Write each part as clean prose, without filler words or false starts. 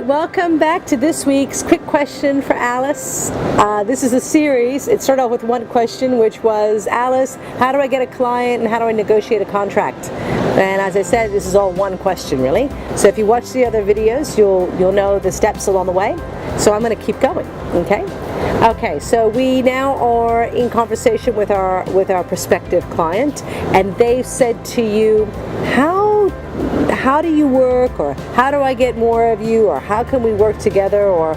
right, welcome back to this week's quick question for Alice. This is a series. It started off with one question, which was, Alice, how do I get a client and how do I negotiate a contract? And as I said, this is all one question, really. So if you watch the other videos, you'll know the steps along the way. So I'm going to keep going. Okay. Okay. So we now are in conversation with our prospective client, and they've said to you, how do you work, or how do I get more of you, or how can we work together, or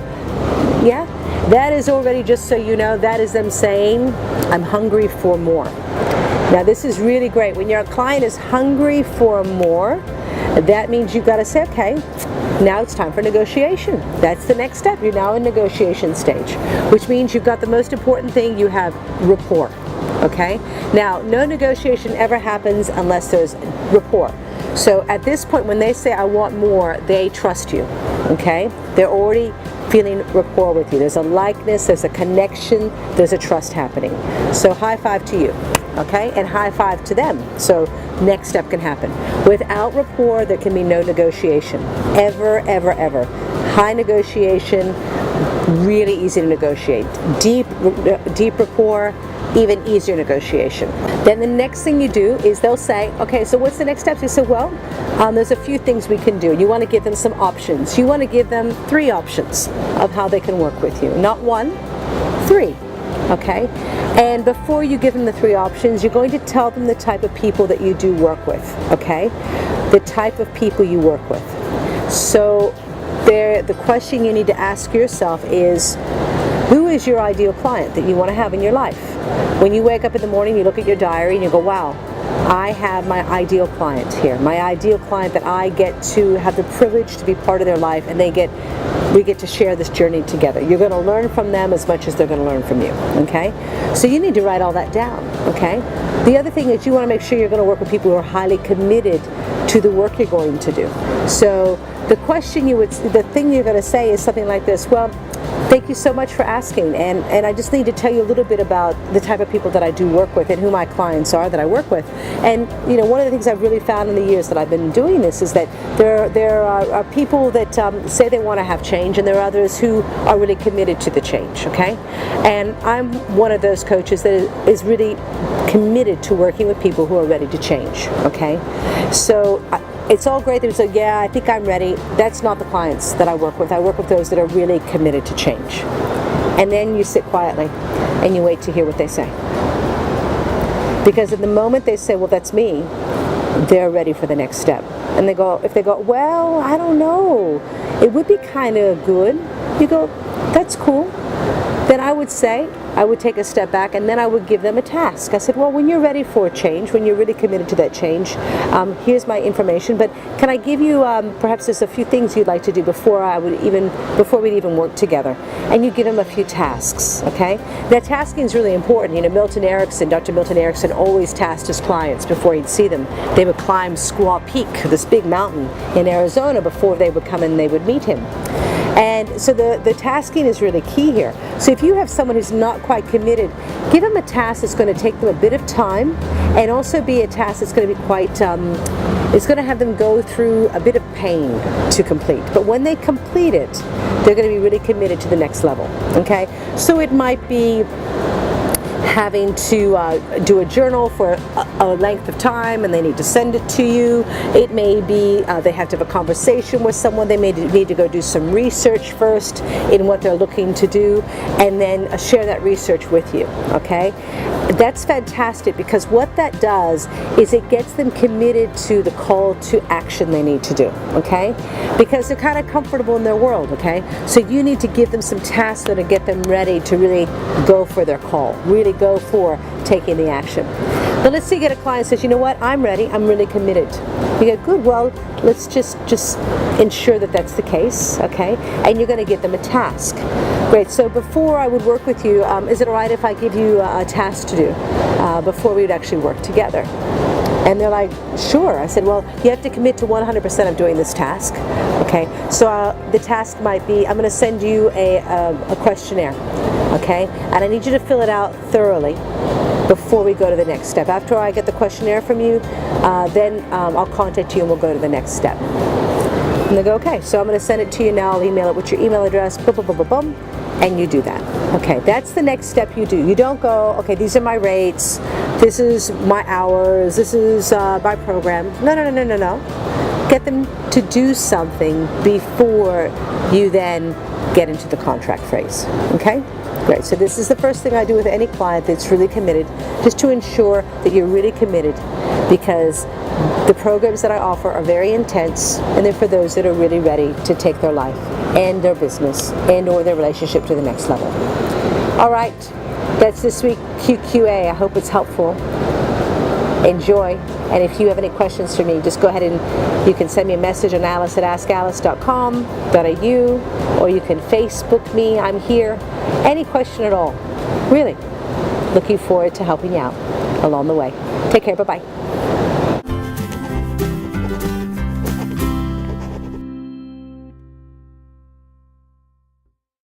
yeah, that is already, just so you know, that is them saying, I'm hungry for more. Now this is really great. When your client is hungry for more, that means you've got to say, okay, now it's time for negotiation. That's the next step. You're now in negotiation stage, which means you've got the most important thing, you have rapport. Okay? Now, no negotiation ever happens unless there's rapport. So at this point, when they say, I want more, they trust you. Okay? They're already feeling rapport with you. There's a likeness, there's a connection, there's a trust happening. So high five to you. Okay? And high five to them. So next step can happen. Without rapport, there can be no negotiation. Ever, ever, ever. High negotiation, really easy to negotiate. Deep rapport, even easier negotiation. Then the next thing you do is they'll say, okay, so what's the next steps? You say, well, there's a few things we can do. You want to give them some options. You want to give them 3 options of how they can work with you. Not 1, 3. Okay? And before you give them the 3 options, you're going to tell them the type of people that you do work with. Okay? The type of people you work with. So the question you need to ask yourself is, who is your ideal client that you want to have in your life? When you wake up in the morning, you look at your diary and you go, wow, I have my ideal client here. My ideal client that I get to have the privilege to be part of their life, and we get to share this journey together. You're going to learn from them as much as they're going to learn from you. Okay? So you need to write all that down. Okay? The other thing is you want to make sure you're going to work with people who are highly committed to the work you're going to do. So the thing you're going to say is something like this, well, thank you so much for asking, and I just need to tell you a little bit about the type of people that I do work with and who my clients are that I work with. And you know, one of the things I've really found in the years that I've been doing this is that there are people that say they want to have change, and there are others who are really committed to the change. Okay, and I'm one of those coaches that is really committed to working with people who are ready to change. Okay, so it's all great that you say, yeah, I think I'm ready. That's not the clients that I work with. I work with those that are really committed to change. And then you sit quietly and you wait to hear what they say. Because at the moment they say, well, that's me, they're ready for the next step. And if they go, well, I don't know, it would be kind of good. You go, that's cool. Then I would take a step back, and then I would give them a task. I said, well, when you're ready for a change, when you're really committed to that change, here's my information, but can I give you, perhaps there's a few things you'd like to do before we'd even work together. And you give them a few tasks, okay? That tasking is really important. You know, Dr. Milton Erickson always tasked his clients before he'd see them. They would climb Squaw Peak, this big mountain in Arizona, before they would come and they would meet him. And so the tasking is really key here. So if you have someone who's not quite committed, give them a task that's going to take them a bit of time, and also be a task that's going to be quite, it's going to have them go through a bit of pain to complete. But when they complete it, they're going to be really committed to the next level. Okay? So it might be having to do a journal for a length of time, and they need to send it to you. It may be they have to have a conversation with someone. They may need to go do some research first in what they're looking to do, and then share that research with you. Okay? That's fantastic, because what that does is it gets them committed to the call to action they need to do. Okay? Because they're kind of comfortable in their world. Okay? So you need to give them some tasks that will get them ready to really go for their call. Really go for taking the action. But let's say you get a client who says, you know what, I'm ready, I'm really committed. You go, good, well, let's just ensure that that's the case, okay? And you're going to give them a task. Great, so before I would work with you, is it all right if I give you a task to do before we would actually work together? And they're like, sure. I said, well, you have to commit to 100% of doing this task. Okay, so the task might be, I'm going to send you a questionnaire. Okay, and I need you to fill it out thoroughly before we go to the next step. After I get the questionnaire from you, then I'll contact you and we'll go to the next step. And they go, okay, so I'm going to send it to you now. I'll email it with your email address, boom, boom, boom, boom, boom, and you do that. Okay, that's the next step you do. You don't go, okay, these are my rates, this is my hours, this is my program. No, no, no, no, no, no. Get them to do something before you then get into the contract phase. Okay? Great. So this is the first thing I do with any client that's really committed, just to ensure that you're really committed, because the programs that I offer are very intense, and they're for those that are really ready to take their life and their business and or their relationship to the next level. All right, that's this week QQA. I hope it's helpful. Enjoy, and if you have any questions for me, just go ahead and you can send me a message on alice@askalice.com.au, or you can Facebook me. I'm here. Any question at all. Really looking forward to helping you out along the way. Take care. Bye-bye.